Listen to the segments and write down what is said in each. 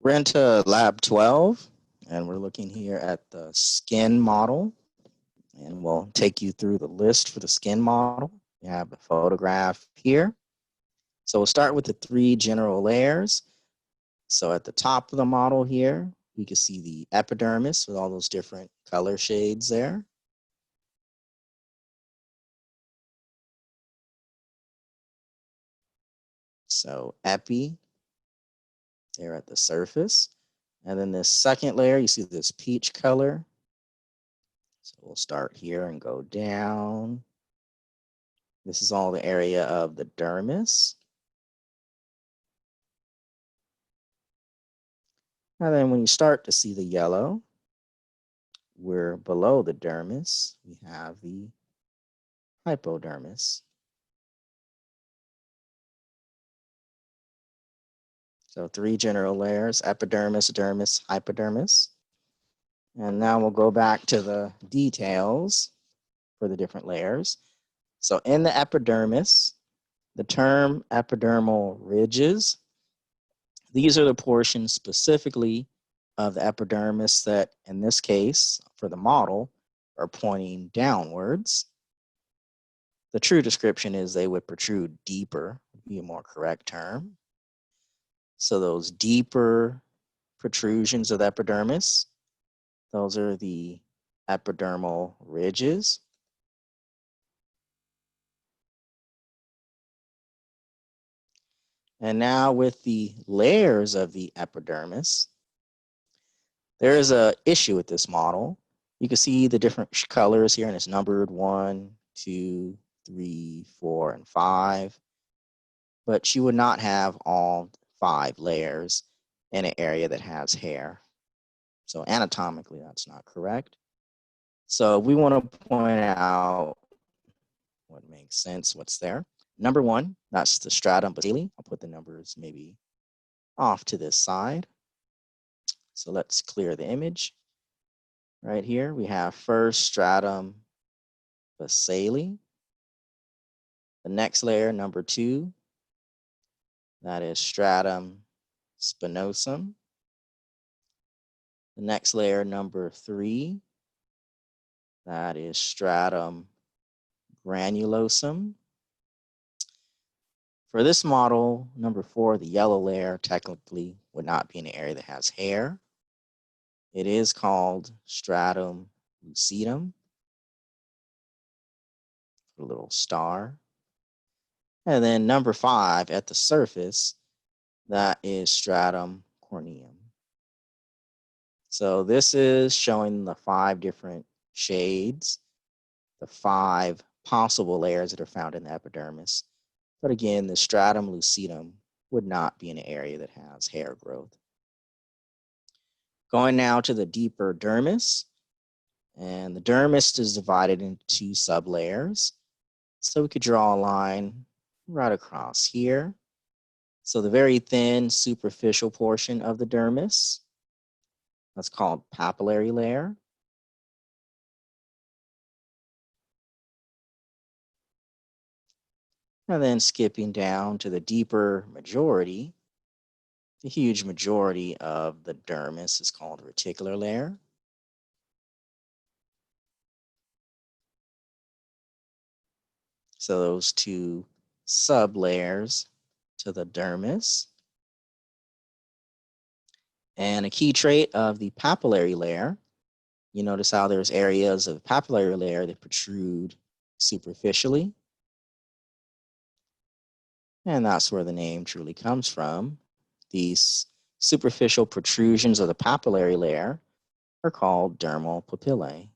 We're into lab 12, and we're looking here at the skin model. And we'll take you through the list for the skin model. You have a photograph here. So we'll start with the 3 general layers. So at the top of the model here, we can see the epidermis with all those different color shades there. So epi, there at the surface. And then this second layer, you see this peach color. So we'll start here and go down. This is all the area of the dermis. And then when you start to see the yellow, we're below the dermis. We have the hypodermis. So 3 general layers: epidermis, dermis, hypodermis. And now we'll go back to the details for the different layers. So in the epidermis, the term epidermal ridges, these are the portions specifically of the epidermis that, in this case, for the model, are pointing downwards. The true description is they would protrude deeper, would be a more correct term. So those deeper protrusions of the epidermis, those are the epidermal ridges. And now with the layers of the epidermis, there is an issue with this model. You can see the different colors here, and it's numbered 1, 2, 3, 4, and 5. But you would not have all 5 layers in an area that has hair. So anatomically, that's not correct. So we want to point out what makes sense, what's there. Number 1, that's the stratum basale. I'll put the numbers maybe off to this side. So let's clear the image. Right here, we have first stratum basale. The next layer, number 2, that is stratum spinosum. The next layer, number 3, that is stratum granulosum. For this model, number 4, the yellow layer technically would not be in an area that has hair. It is called stratum lucidum, a little star. And then number 5 at the surface, that is stratum corneum. So this is showing the 5 different shades, the 5 possible layers that are found in the epidermis. But again, the stratum lucidum would not be in an area that has hair growth. Going now to the deeper dermis, and the dermis is divided into 2 sublayers. So we could draw a line right across here. So the very thin superficial portion of the dermis, that's called papillary layer. And then skipping down to the deeper majority, the huge majority of the dermis is called reticular layer. So those 2 sublayers to the dermis. And a key trait of the papillary layer, you notice how there's areas of the papillary layer that protrude superficially. And that's where the name truly comes from. These superficial protrusions of the papillary layer are called dermal papillae.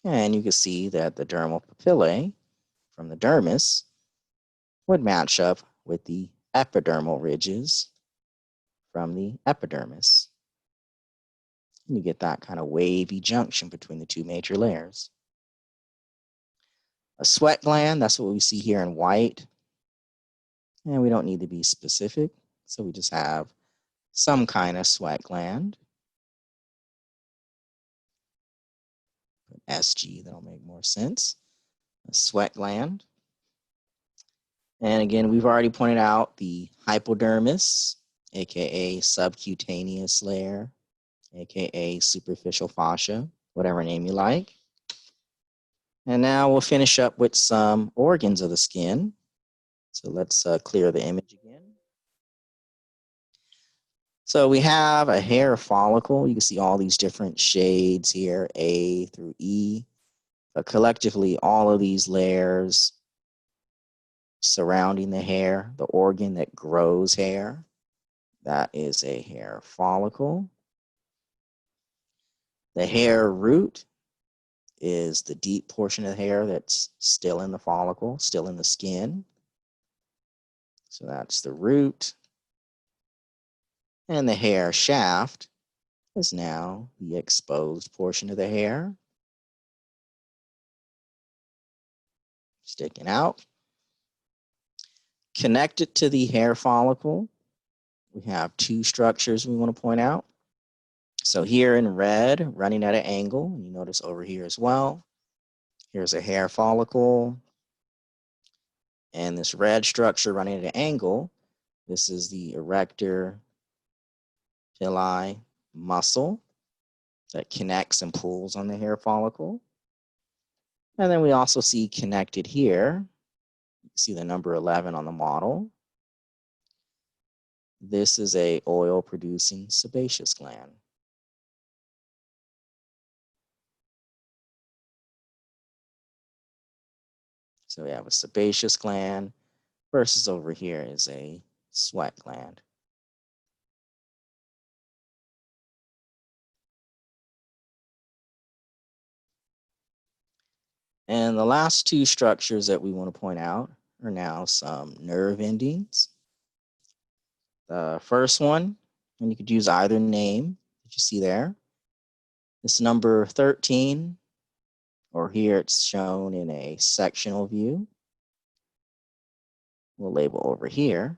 And you can see that the dermal papillae from the dermis would match up with the epidermal ridges from the epidermis. And you get that kind of wavy junction between the 2 major layers. A sweat gland, that's what we see here in white. And we don't need to be specific, so we just have some kind of sweat gland. SG, that'll make more sense. A sweat gland And again, we've already pointed out the hypodermis, aka subcutaneous layer, aka superficial fascia, whatever name you like. And now we'll finish up with some organs of the skin. So let's clear the image again. So we have a hair follicle. You can see all these different shades here, A through E. But collectively, all of these layers surrounding the hair, the organ that grows hair, that is a hair follicle. The hair root is the deep portion of the hair that's still in the follicle, still in the skin. So that's the root. And the hair shaft is now the exposed portion of the hair, sticking out. Connected to the hair follicle, we have two structures we want to point out. So here in red, running at an angle, you notice over here as well, here's a hair follicle. And this red structure running at an angle, this is the erector pili muscle that connects and pulls on the hair follicle. And then we also see connected here, you see the number 11 on the model. This is a oil-producing sebaceous gland. So we have a sebaceous gland versus over here is a sweat gland. And the last two structures that we want to point out are now some nerve endings. The first one, and you could use either name that you see there. This number 13, or here it's shown in a sectional view. We'll label over here.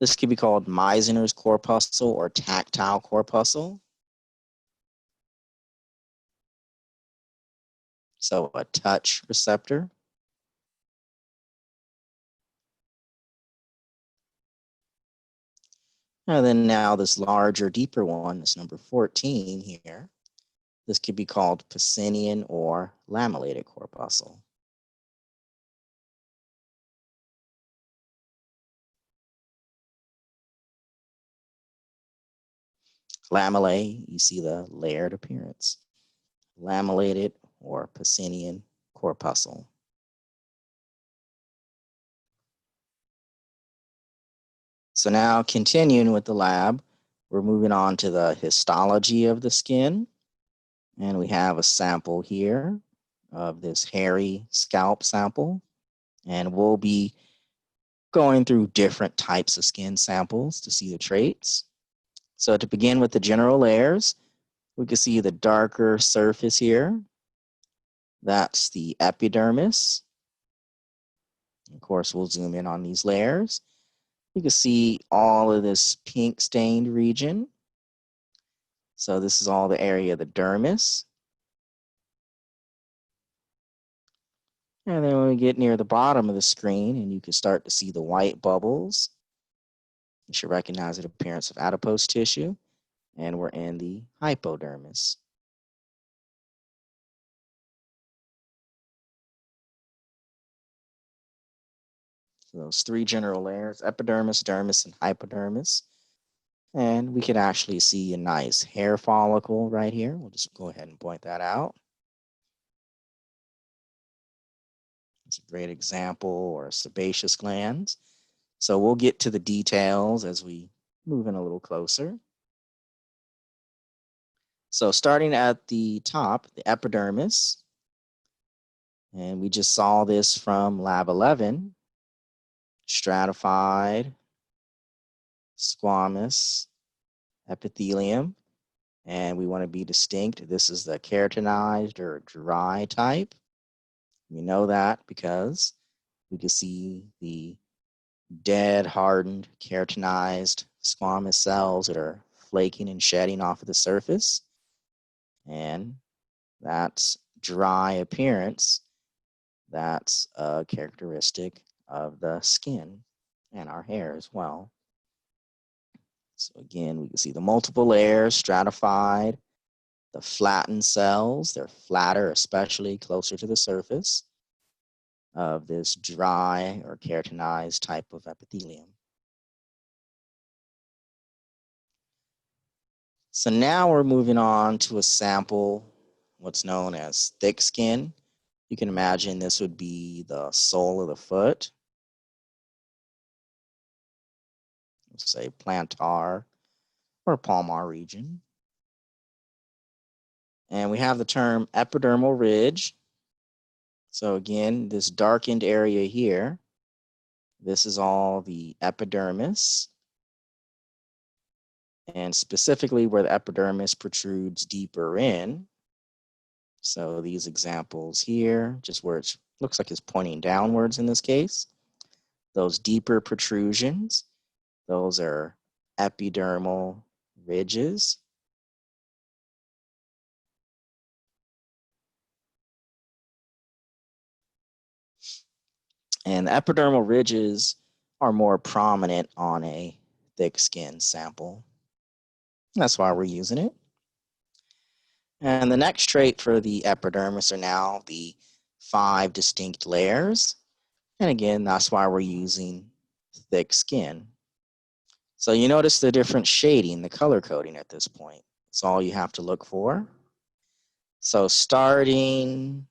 This could be called Meissner's corpuscle or tactile corpuscle. So a touch receptor. And then now this larger, deeper one, this number 14 here. This could be called Pacinian or lamellated corpuscle. Lamellae, you see the layered appearance. Lamellated or Pacinian corpuscle. So now continuing with the lab, we're moving on to the histology of the skin. And we have a sample here of this hairy scalp sample. And we'll be going through different types of skin samples to see the traits. So to begin with the general layers, we can see the darker surface here. That's the epidermis. Of course, we'll zoom in on these layers. You can see all of this pink stained region. So this is all the area of the dermis. And then when we get near the bottom of the screen and you can start to see the white bubbles, you should recognize the appearance of adipose tissue. And we're in the hypodermis. So those three general layers, epidermis, dermis, and hypodermis. And we can actually see a nice hair follicle right here. We'll just go ahead and point that out. It's a great example, or sebaceous glands. So we'll get to the details as we move in a little closer. So starting at the top, the epidermis, and we just saw this from lab 11, stratified, squamous, epithelium, and we want to be distinct. This is the keratinized or dry type. We know that because we can see the dead, hardened, keratinized squamous cells that are flaking and shedding off of the surface. And that's dry appearance. That's a characteristic of the skin and our hair as well. So again, we can see the multiple layers stratified, the flattened cells, they're flatter, especially closer to the surface of this dry or keratinized type of epithelium. So now we're moving on to a sample, what's known as thick skin. You can imagine this would be the sole of the foot, say plantar or palmar region. And we have the term epidermal ridge. So again, this darkened area here, this is all the epidermis. And specifically where the epidermis protrudes deeper in. So these examples here, just where it looks like it's pointing downwards in this case, those deeper protrusions, those are epidermal ridges. And the epidermal ridges are more prominent on a thick skin sample. That's why we're using it. And the next trait for the epidermis are now the 5 distinct layers. And again, that's why we're using thick skin. So you notice the different shading, the color coding at this point. It's all you have to look for. So starting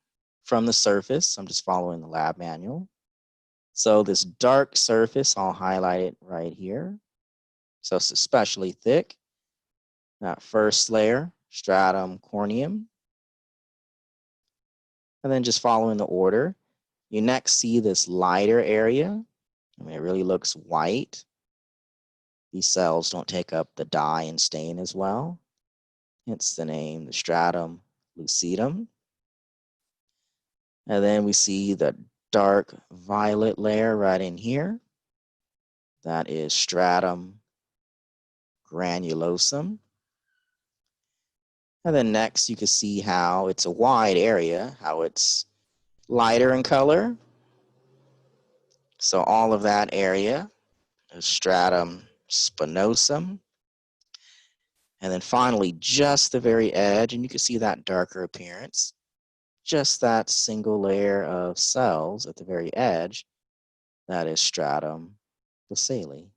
from the surface, I'm just following the lab manual. So this dark surface, I'll highlight it right here. So it's especially thick. That first layer, stratum corneum. And then just following the order, you next see this lighter area. I mean, it really looks white. These cells don't take up the dye and stain as well. Hence the name, the stratum lucidum. And then we see the dark violet layer right in here. That is stratum granulosum. And then next you can see how it's a wide area, how it's lighter in color. So all of that area is stratum spinosum. And then finally, just the very edge, and you can see that darker appearance, just that single layer of cells at the very edge, that is stratum basale.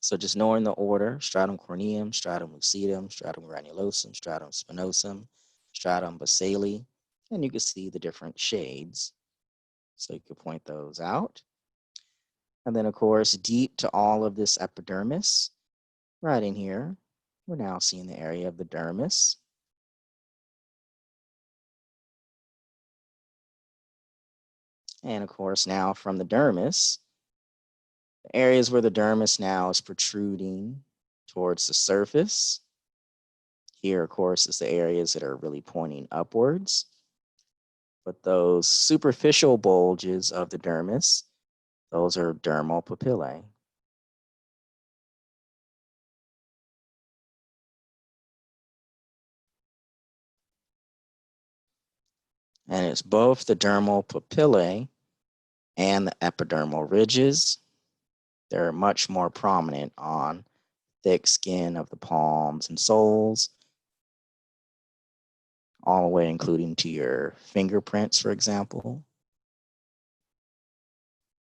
So just knowing the order, stratum corneum, stratum lucidum, stratum granulosum, stratum spinosum, stratum basale, and you can see the different shades. So you could point those out. And then of course, deep to all of this epidermis, right in here, we're now seeing the area of the dermis. And of course, now from the dermis, the areas where the dermis now is protruding towards the surface. Here, of course, is the areas that are really pointing upwards. But those superficial bulges of the dermis, those are dermal papillae. And it's both the dermal papillae and the epidermal ridges. They're much more prominent on thick skin of the palms and soles, all the way including to your fingerprints, for example.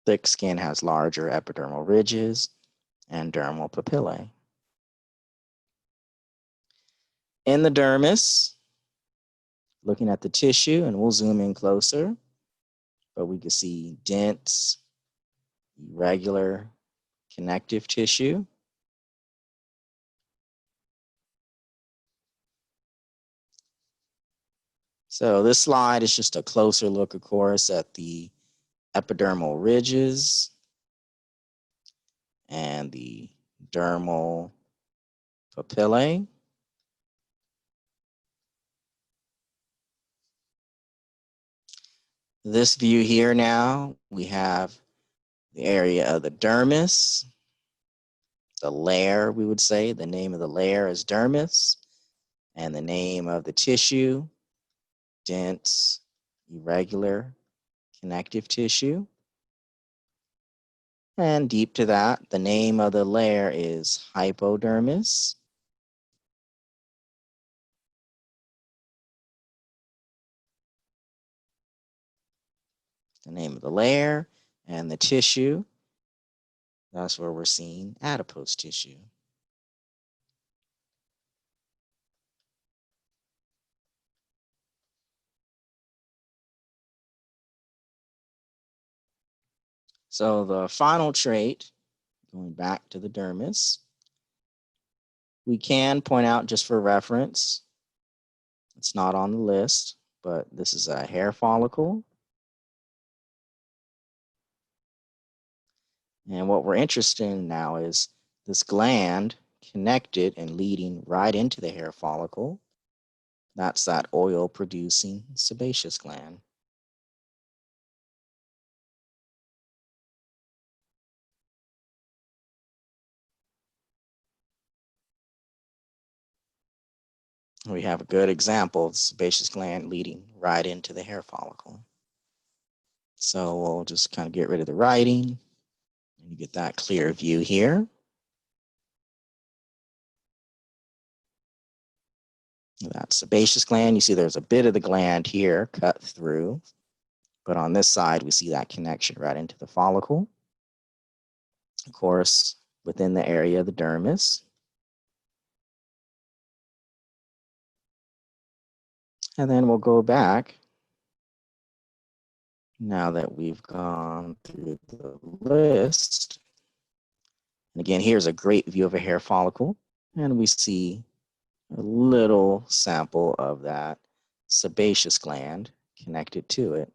Thick skin has larger epidermal ridges and dermal papillae. In the dermis, looking at the tissue, and we'll zoom in closer, but we can see dense, irregular connective tissue. So this slide is just a closer look, of course, at the epidermal ridges and the dermal papillae. This view here now, we have the area of the dermis, the layer, we would say. The name of the layer is dermis, and the name of the tissue, dense, irregular, connective tissue. And deep to that, the name of the layer is hypodermis. The name of the layer and the tissue. That's where we're seeing adipose tissue. So the final trait, going back to the dermis, we can point out just for reference, it's not on the list, but this is a hair follicle. And what we're interested in now is this gland connected and leading right into the hair follicle. That's that oil-producing sebaceous gland. We have a good example of the sebaceous gland leading right into the hair follicle. So we'll just kind of get rid of the writing and you get that clear view here. That sebaceous gland, you see there's a bit of the gland here cut through, but on this side, we see that connection right into the follicle. Of course, within the area of the dermis. And then we'll go back. Now that we've gone through the list. And again, here's a great view of a hair follicle. And we see a little sample of that sebaceous gland connected to it.